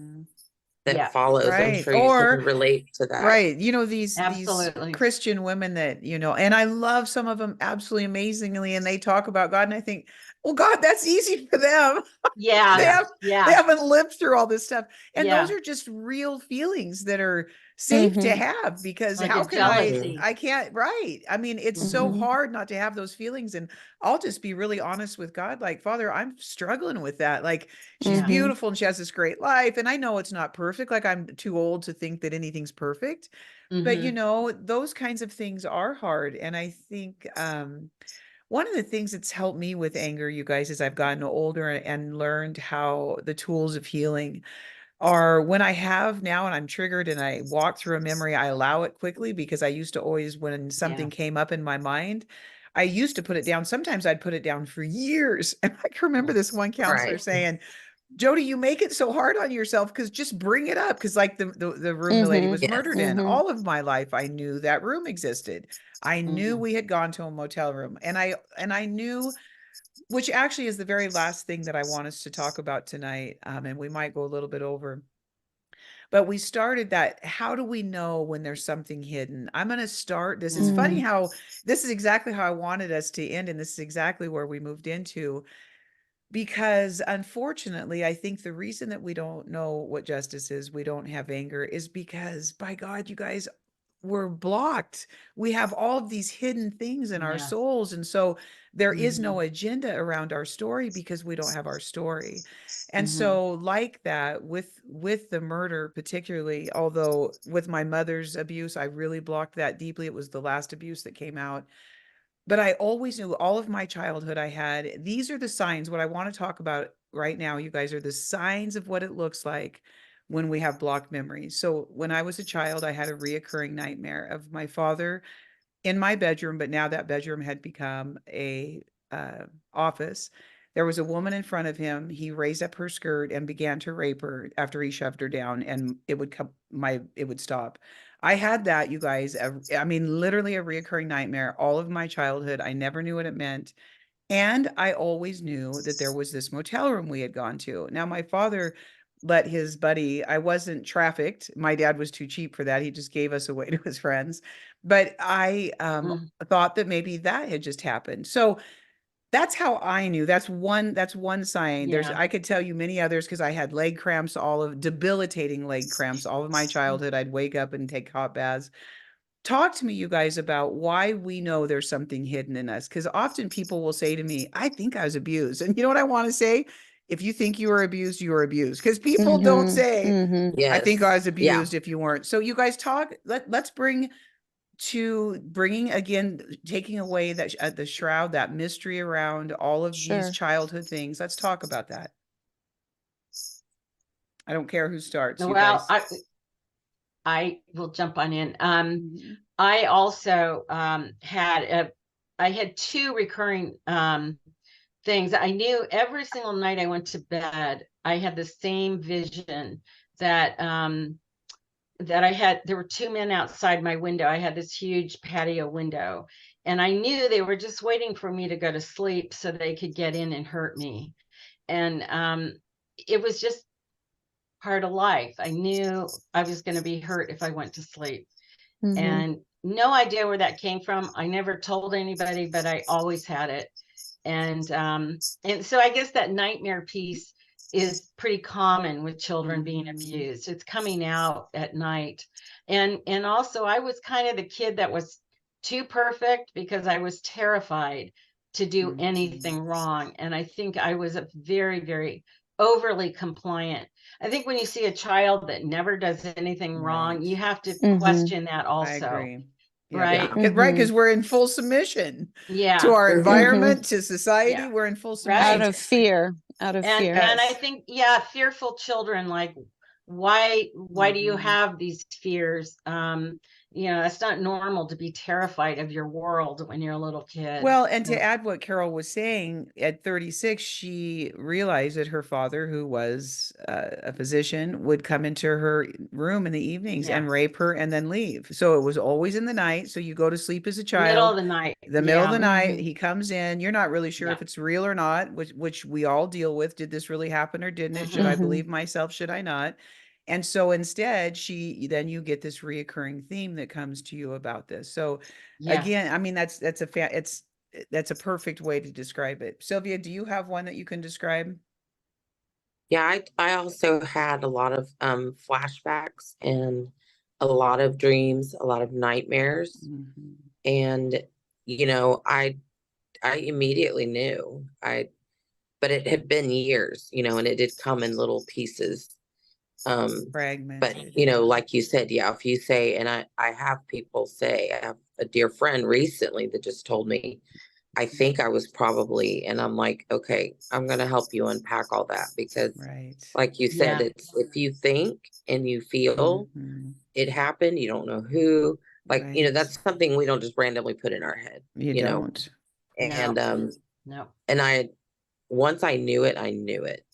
that yeah, follows, I'm Right. sure you can relate to that. Right. These absolutely. Christian women that, and I love some of them absolutely amazingly, and they talk about God, and I think, well, God, that's easy for them. Yeah, They yeah, haven't lived through all this stuff. And yeah. those are just real feelings that are safe to have, because Like how a can I jealousy. can't, right. I mean, it's so hard not to have those feelings. And I'll just be really honest with God, like, Father, I'm struggling with that. Like, she's Yeah. beautiful and she has this great life, and I know it's not perfect. Like, I'm too old to think that anything's perfect. But those kinds of things are hard. And I think one of the things that's helped me with anger, you guys, as I've gotten older and learned how the tools of healing are, when I have now and I'm triggered and I walk through a memory, I allow it quickly, because I used to always, when something came up in my mind, I used to put it down. Sometimes I'd put it down for years. And I can remember this one counselor saying, Jody, you make it so hard on yourself, because just bring it up. Because like the room the lady was murdered in, all of my life, I knew that room existed. I knew we had gone to a motel room, and I knew, which actually is the very last thing that I want us to talk about tonight. And we might go a little bit over, but we started that. How do we know when there's something hidden? I'm going to start this. It's funny how this is exactly how I wanted us to end, and this is exactly where we moved into. Because unfortunately, I think the reason that we don't know what justice is, we don't have anger, is because, by God, you guys, we're blocked. We have all of these hidden things in our souls. And so there is no agenda around our story, because we don't have our story. And so, like that, with the murder particularly, although with my mother's abuse, I really blocked that deeply. It was the last abuse that came out. But I always knew, all of my childhood I had, these are the signs. What I want to talk about right now, you guys, are the signs of what it looks like when we have blocked memories. So when I was a child, I had a reoccurring nightmare of my father in my bedroom, but now that bedroom had become a office. There was a woman in front of him. He raised up her skirt and began to rape her after he shoved her down, and it would stop. I had that, you guys. I mean, literally a reoccurring nightmare all of my childhood. I never knew what it meant. And I always knew that there was this motel room we had gone to. Now, my father let his buddy, I wasn't trafficked. My dad was too cheap for that. He just gave us away to his friends. But I thought that maybe that had just happened. So that's how I knew. That's one sign. I could tell you many others, because I had leg cramps, all of debilitating leg cramps, all of my childhood. I'd wake up and take hot baths. Talk to me, you guys, about why we know there's something hidden in us. Because often people will say to me, I think I was abused. And you know what I want to say? If you think you were abused, you were abused. Because people don't say, I think I was abused, if you weren't. So you guys talk, let's bring to bringing again, taking away that the shroud, that mystery around all of these childhood things. Let's talk about that. I don't care who starts, you Well, guys. I will jump on in. I also I had two recurring things. I knew every single night I went to bed, I had the same vision that there were two men outside my window. I had this huge patio window, and I knew they were just waiting for me to go to sleep so they could get in and hurt me. And it was just part of life. I knew I was going to be hurt if I went to sleep. And no idea where that came from. I never told anybody, but I always had it. And so I guess that nightmare piece is pretty common with children being abused. It's coming out at night. And also I was kind of the kid that was too perfect because I was terrified to do Mhm. anything wrong. And I think I was a very, very overly compliant. I think when you see a child that never does anything wrong, you Right. have to Mhm. question that I also, agree. Yeah. right? Yeah. Right, Mhm. because we're in full submission to Yeah, our Mhm. environment, to society. Yeah. We're in full Out submission. Right. of fear. Out of and fear. and I Yes. think, yeah, fearful children, like, why do you Mhm. have these fears? It's not normal to be terrified of your world when you're a little kid. Well, and to Yeah. add what Carol was saying, at 36, she realized that her father, who was a physician, would come into her room in the evenings Yeah. and rape her and then leave. So it was always in the night. So you go to sleep as a Middle child. of the night. The middle of Yeah. the night, Mhm. he comes in. You're not really sure Yeah. if it's real or not, which we all deal with. Did this really happen or didn't it? Should I Mhm. believe myself? Should I not? And so instead, then you get this reoccurring theme that comes to you about this. So Yeah. again, I mean, that's a perfect way to describe it. Sylvia, do you have one that you can describe? Yeah, I also had a lot of flashbacks and a lot of dreams, a lot of nightmares. Mhm. And I immediately knew. But it had been years, and it did come in little pieces. But Fragmented. like you said, yeah, if you say, and I have people say, I have a dear friend recently that just told me, I think I was probably, and I'm like, okay, I'm going to help you unpack all that because, Right. like you said, Yeah. it's if you think and you feel Mhm. it happened, you don't know who, like, Right. that's something we don't just randomly put in our head, You don't. and, No. and once I knew it, I knew it.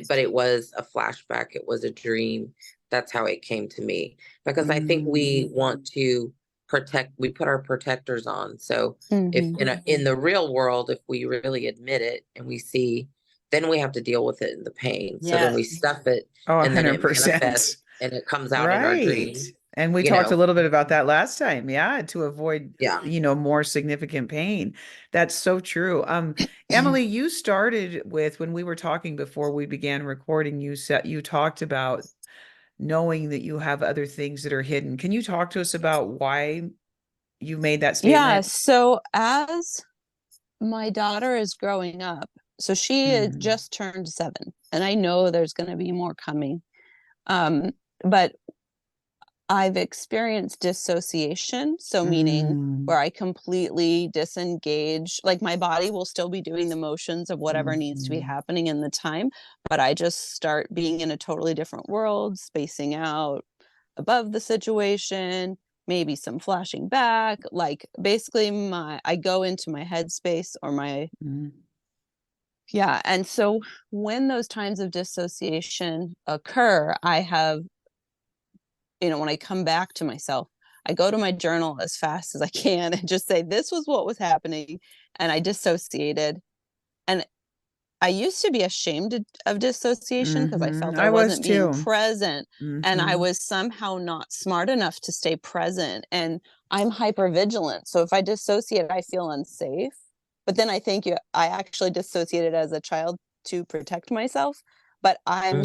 But it was a flashback. It was a dream. That's how it came to me. Because I think we want to protect, we put our protectors on. So if Mhm. in the real world, if we really admit it and we see, then we have to deal with it in the pain. So then we Yes. stuff it Oh, and then it 100%. manifests and it comes out in our Right. dream, And we you talked a know. little bit about that last time. Yeah, to avoid, Yeah. more significant pain. That's so true. Emily, you started with, when we were talking before we began recording, you talked about knowing that you have other things that are hidden. Can you talk to us about why you made that Yeah. statement? So as my daughter is growing up, so she had Mm, just turned 7, and I know there's going to be more coming. But I've experienced dissociation, so meaning mm, where I completely disengage, like my body will still be doing the motions of whatever needs to be mhm, happening in the time, but I just start being in a totally different world, spacing out above the situation, maybe some flashing back, like basically I go into my headspace or my mm, yeah, and so when those times of dissociation occur, I have when I come back to myself, I go to my journal as fast as I can and just say, this was what was happening. And I dissociated. And I used to be ashamed of dissociation because I felt I I was wasn't being too. present. And I Mhm, was somehow not smart enough to stay present. And I'm hyper vigilant. So if I dissociate, I feel unsafe. But then I think I actually dissociated as a child to protect myself. But Hmm.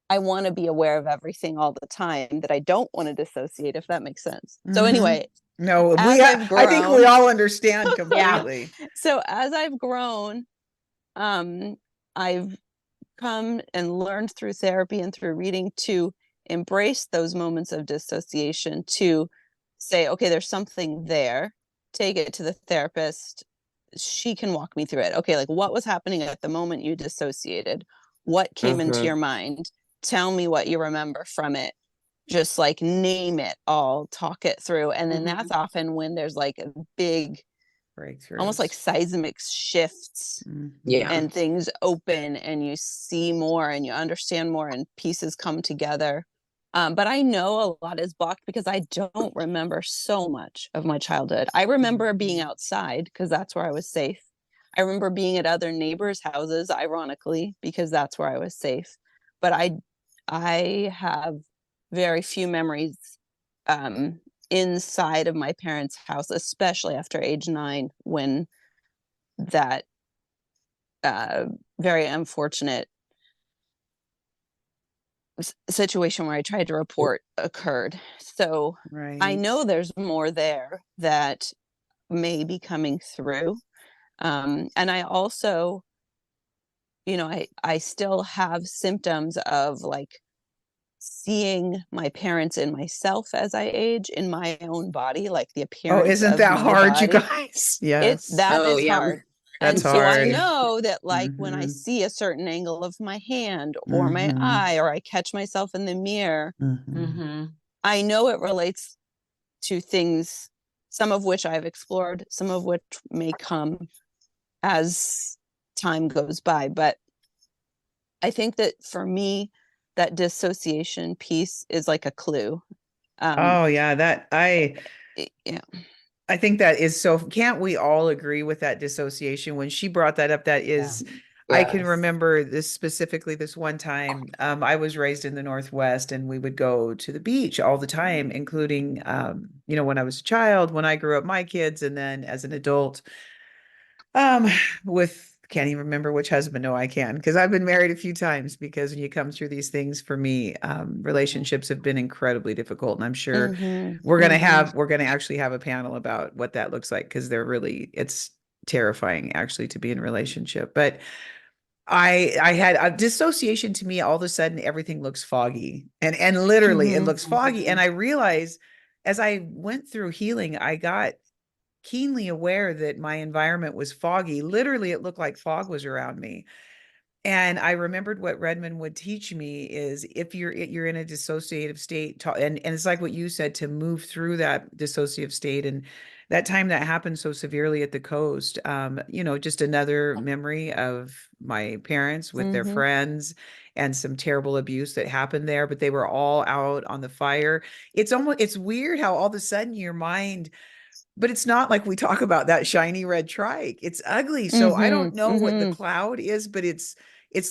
I want to be aware of everything all the time that I don't want to dissociate, if that makes sense. So mhm. anyway, No, as I've I think we grown, all understand Yeah. completely. so as I've grown, um, I've come and learned through therapy and through reading to embrace those moments of dissociation, to say, okay, there's something there, take it to the therapist. She can walk me through it. Okay, like what was happening at the moment you dissociated? What came into Hmm. your mind? Tell me what you remember from it. Just like name it all, talk it through. And then Mhm. that's often when there's like a big, almost like Breakthroughs. seismic shifts Yeah. Mhm. and things open and you see more and you understand more and pieces come together. But I know a lot is blocked because I don't remember so much of my childhood. I remember being Mhm. outside because that's where I was safe. I remember being at other neighbors' houses, ironically, because that's where I was safe. But I have very few memories um, inside of my parents' house, especially after age 9, when that uh, very unfortunate situation where I tried to report occurred. So I know Right. there's more there that may be coming through. And I also, I still have symptoms of like seeing my parents in myself as I age in my own body, like the Oh, appearance isn't of that my hard, you body. guys? It Yes. that Oh is yeah, hard. That's And so I hard. know that like when I Mm-hmm. see a certain angle of my hand or my Mm-hmm. eye, or I catch myself in the mirror, Mm-hmm. Mm-hmm. I know it relates to things, some of which I've explored, some of which may come as time goes by. But I think that for me, that dissociation piece is like a clue. Um, Oh yeah, yeah. I think that is so, can't we all agree with that dissociation? When she brought that up, that is, I can yes. remember this specifically this one time. I was raised in the Northwest and we would go to the beach all the time, including, when I was a child, when I grew up, my kids, and then as an adult, um, with can't even remember which husband. No, I can, because I've been married a few times. Because when you come through these things, for me, relationships have been incredibly difficult, and I'm sure Mm-hmm, we're gonna actually have a panel about what that looks like, because it's terrifying actually to be in a relationship. But I had a dissociation. To me, all of a sudden everything looks foggy, and literally it mm-hmm, looks foggy, and Mm-hmm. I realized as I went through healing, I got keenly aware that my environment was foggy. Literally, it looked like fog was around me. And I remembered what Redmond would teach me is if you're in a dissociative state, and it's like what you said, to move through that dissociative state. And that time that happened so severely at the coast, just another memory of my parents with their mm-hmm, friends and some terrible abuse that happened there. But they were all out on the fire. It's weird how all of a sudden your mind, but it's not like we talk about that shiny red trike. It's ugly. So I mm-hmm, don't know what the mm-hmm. cloud is, but it's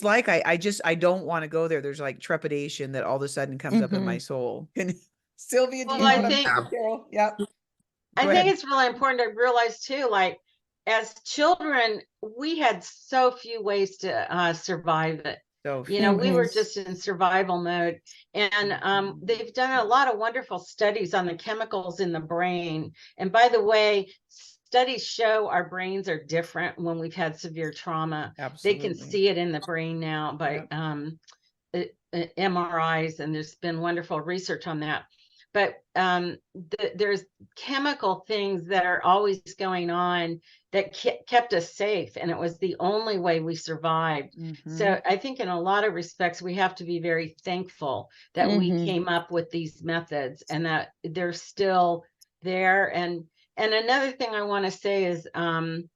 like I don't want to go there. There's like trepidation that all of a sudden comes up in Mm-hmm. my soul. And Sylvia, do Well, you know I what I'm think Yeah. Carol? Yep. I Go think ahead. it's really important to realize too, like as children, we had so few ways to survive it. So We were Mhm. just in survival mode. And they've done a lot of wonderful studies on the chemicals in the brain. And by the way, studies show our brains are different when we've had severe trauma. They can absolutely. see it in the brain now by Yep. MRIs, and there's been wonderful research on that. But there's chemical things that are always going on that kept us safe, and it was the only way we survived. Mm-hmm. So I think in a lot of respects, we have to be very thankful that we Mhm. came up with these methods and that they're still there. And another thing I want to say is I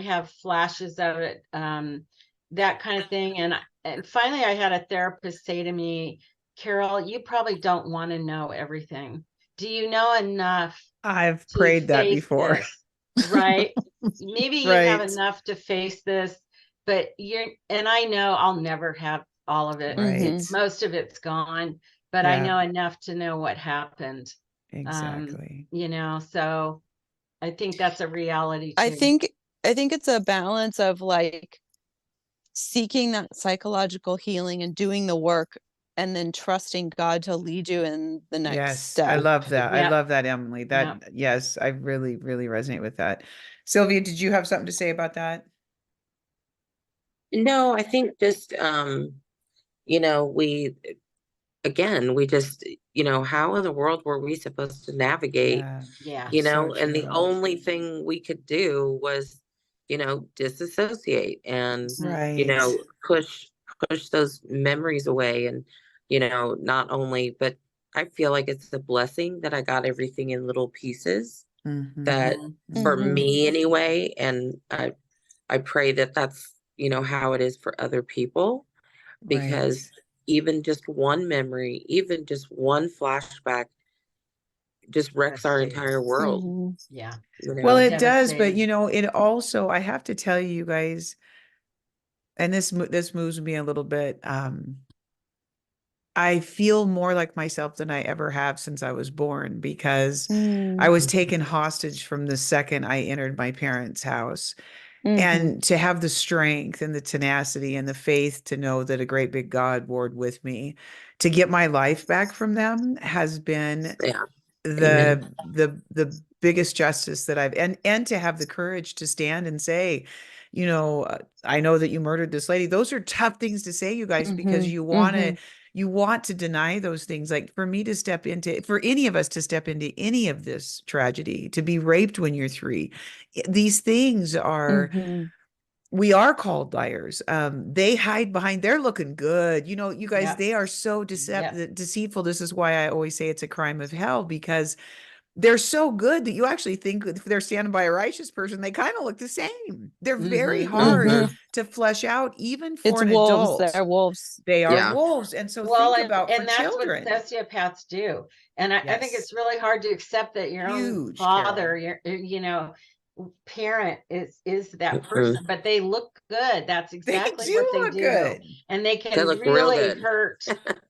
have flashes of it, that kind of thing. And finally I had a therapist say to me, Carol, you probably don't want to know everything. Do you know enough I've to prayed that face before. this? Right? Maybe you have Right. enough to face this, but and I know I'll never have all of it. Right. Mhm. Most of it's gone, but I Yeah, know enough to know what happened. Um, exactly. so I think that's a reality I too. think I think it's a balance of like seeking that psychological healing and doing the work and then trusting God to lead you in the next Yes, I step. love that. I Yep. love that, Emily. Yep. Yes, I really, really resonate with that. Sylvia, did you have something to say about that? No, I think just we again, we just, how in the world were we supposed to navigate, Yeah, Yeah. so and the true. only thing we could do was, disassociate and, Mhm. you Right. know, push push those memories away and, not only, but I feel like it's a blessing that I got everything in little pieces Mm-hmm. that Mhm. for Mhm. Mm-hmm. me anyway, and I pray that that's, how it is for other people Right. because even just one memory, even just one flashback just wrecks our Devastating. entire world, Mhm. Yeah. you Well, know? it does, but Devastating. it also, I have to tell you guys, and this moves me a little bit. I feel more like myself than I ever have since I was born, because I Mm. was taken hostage from the second I entered my parents' house. and to have the strength and the tenacity and the faith to know that a great big God warred with me to get my life back from them has been Yeah. the Amen. the biggest justice that I've and to have the courage to stand and say, I know that you murdered this lady. Those are tough things to say, you guys, because you want to deny those things. Like for me to step into, for any of us to step into any of this tragedy, to be raped when you're 3, these things are, we are called liars. They hide behind, they're looking good. You guys, Yeah. they are so Yeah. deceitful. This is why I always say it's a crime of hell, because they're so good that you actually think if they're standing by a righteous person, they kind of look the same. They're very hard to flesh out, even It's for an wolves. adult. They're wolves. They are Yeah. wolves. And so Well, think about for and that's what children. sociopaths do. And I think Yes. it's really hard to accept that your own Huge, father, Carol. parent is that Mhm. person, but they look good. That's They exactly do what they look do. good. And they They can look real really good. hurt.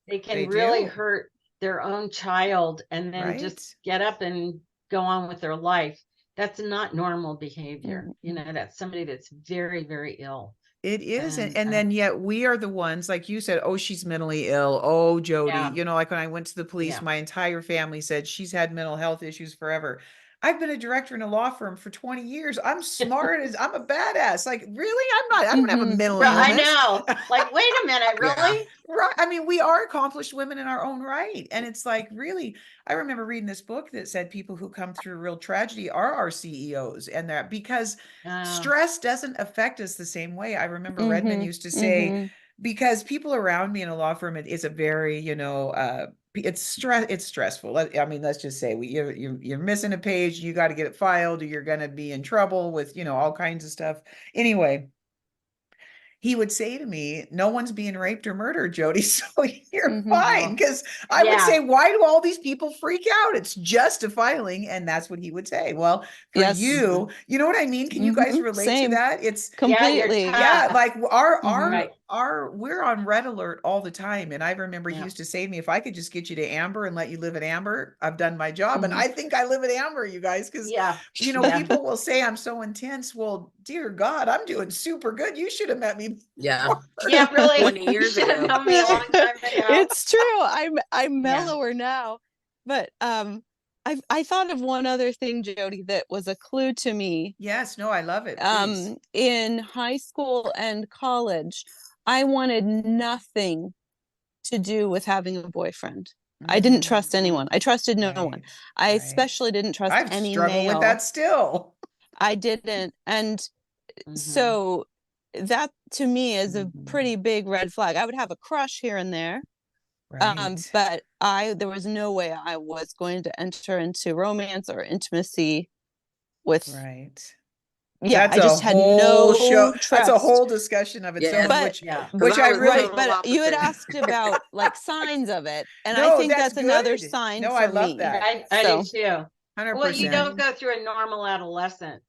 They can They really do. hurt their own child and then just Right? get up and go on with their life. That's not normal behavior. That's somebody that's very, very ill. It isn't. And And then yet we are the ones, like you said, oh, she's mentally ill. Oh, Jody. Yeah. Like when I went to the police, Yeah. my entire family said she's had mental health issues forever. I've been a director in a law firm for 20 years. I'm smart as I'm a badass. Like, really? I don't have a mental I illness. know. Like, wait a minute, Yeah. really? Right. I mean, we are accomplished women in our own right. And it's like, really, I remember reading this book that said people who come through real tragedy are our CEOs, and that because stress doesn't affect us the same way. I remember Redmond used to say, because people around me in a law firm, it is a very, it's stressful. I mean, let's just say you're missing a page, you got to get it filed, or you're going to be in trouble with, all kinds of stuff. Anyway, he would say to me, no one's being raped or murdered, Jody, so you're fine. Because I would say, why do all these people freak out? It's just a filing. And that's what he would say. Well, for you, you know what I mean? Can you guys relate to that? It's completely. Yeah, like we're on red alert all the time. And I remember he used to say to me, if I could just get you to Amber and let you live at Amber, I've done my job. And I think I live at Amber, you guys, because people will say I'm so intense. Well, dear God, I'm doing super good. You should have met me. Yeah. Yeah, really. 20 years You should have ago. known me a long time ago. It's true. I'm mellower now. But I thought of one other thing, Jody, that was a clue to me. Yes, no, I love it. Please. In high school and college, I wanted nothing to do with having a boyfriend. I didn't trust anyone. I trusted no one. I especially didn't trust any male. I struggle with that still. I didn't. And so that to me is a pretty big red flag. I would have a crush here and there. But there was no way I was going to enter into romance or intimacy with. Yeah, that's I just had no trust. That's a whole discussion of its own, which I really. But you had asked about like signs of it, and no, I think that's another sign. No, for I love me. that. I do too. 100%. Well, you don't go through a normal adolescence.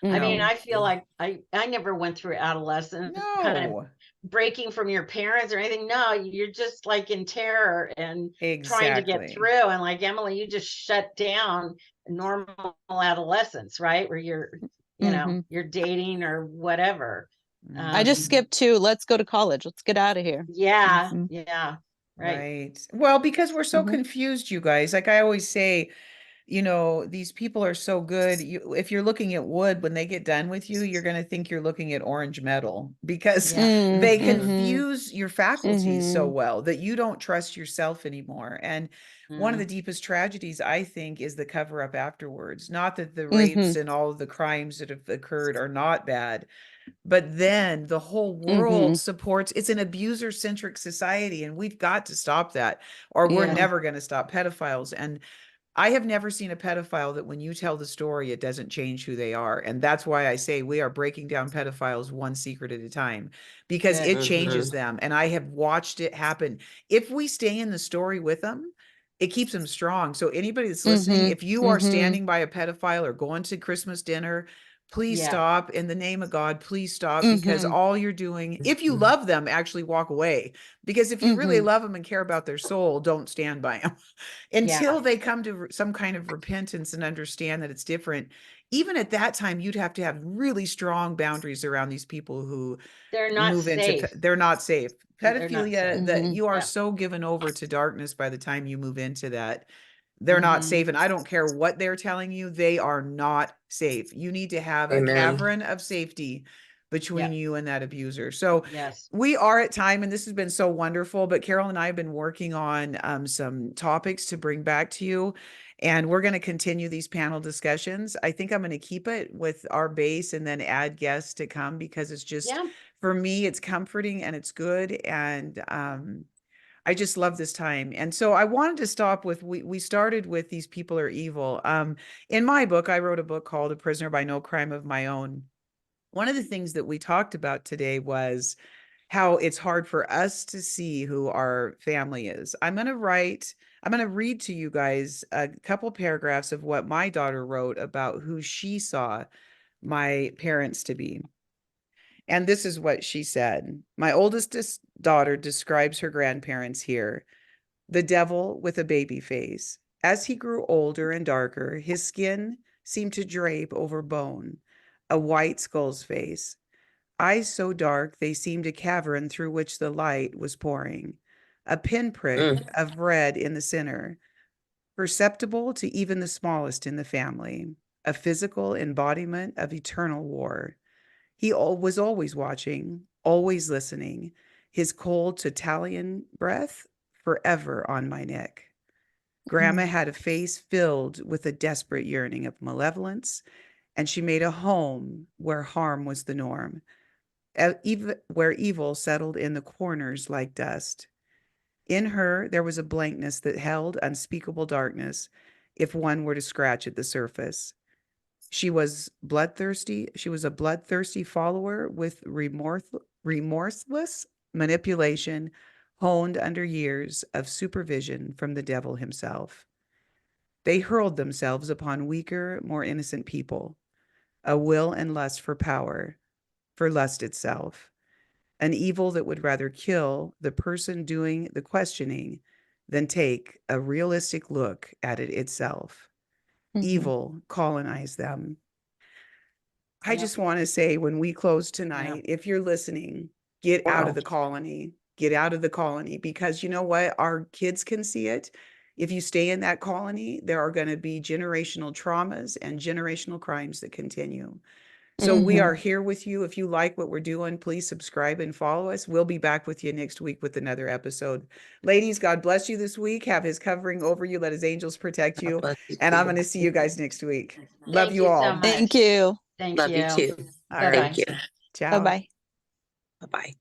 I mean, I feel like I never went through adolescence, kind of breaking from your parents or anything. No, you're just like in terror and trying to get through. And like Emily, you just shut down normal adolescence, right? Where you're, you're dating or whatever. I just skipped to let's go to college. Let's get out of here. Yeah. Yeah. Right. Well, because we're so confused, you guys. Like I always say, these people are so good. If you're looking at wood, when they get done with you, you're going to think you're looking at orange metal because they confuse your faculties so well that you don't trust yourself anymore. And one of the deepest tragedies, I think, is the cover up afterwards. Not that the rapes and all of the crimes that have occurred are not bad, but then the whole world supports, it's an abuser centric society, and we've got to stop that, or we're never going to stop pedophiles. And I have never seen a pedophile that when you tell the story, it doesn't change who they are. And that's why I say we are breaking down pedophiles one secret at a time, because it changes them. And I have watched it happen. If we stay in the story with them, it keeps them strong. So anybody that's listening, if you are standing by a pedophile or going to Christmas dinner, please stop. In the name of God, please stop, because all you're doing, if you love them, actually walk away. Because if you really love them and care about their soul, don't stand by them until they come to some kind of repentance and understand that it's different. even at that time, you'd have to have really strong boundaries around these people who They're not move into, safe. they're not safe. They're not Pedophilia, safe. that Mhm. you are Yeah. so given over to darkness by the time you move into that. They're not Mhm. safe. And I don't care what they're telling you, they are not safe. You need to have a Amen. cavern of safety between you and that abuser. So Yes. we are at time, and this has been so wonderful, but Carol and I have been working on some topics to bring back to you. And we're going to continue these panel discussions. I think I'm going to keep it with our base and then add guests to come, because it's just, Yeah. for me, it's comforting and it's good. And I just love this time. And so I wanted to stop with, we started with these people are evil. In my book, I wrote a book called A Prisoner by No Crime of My Own. One of the things that we talked about today was how it's hard for us to see who our family is. I'm going to read to you guys a couple paragraphs of what my daughter wrote about who she saw my parents to be. And this is what she said. My oldest daughter describes her grandparents here: the devil with a baby face. As he grew older and darker, his skin seemed to drape over bone, a white skull's face. Eyes so dark they seemed a cavern through which the light was pouring. A pinprick of red in the center, perceptible to even the smallest in the family, a physical embodiment of eternal war. He was always watching, always listening, his cold Tatalian breath forever on my neck. Grandma had a face filled with a desperate yearning of malevolence, and she made a home where harm was the norm, where evil settled in the corners like dust. In her, there was a blankness that held unspeakable darkness if one were to scratch at the surface. She was bloodthirsty. She was a bloodthirsty follower with remorseless manipulation honed under years of supervision from the devil himself. They hurled themselves upon weaker, more innocent people, a will and lust for power, for lust itself, an evil that would rather kill the person doing the questioning than take a realistic look at it itself. Evil colonized them. I Yep. just want to say, when we close tonight, if you're listening, get out Wow. of the colony. Get out of the colony, because you know what? Our kids can see it. If you stay in that colony, there are going to be generational traumas and generational crimes that continue. So we are here with you. If you like what we're doing, please subscribe and follow us. We'll be back with you next week with another episode. Ladies, God bless you this week. Have his covering over you. Let his angels protect God you. bless you And I'm too. going to see you guys next week. Love Thank you you so all. much. Thank you. Thank Love you you. too. All Bye-bye. right. Thank you. Ciao. Bye-bye. Bye-bye.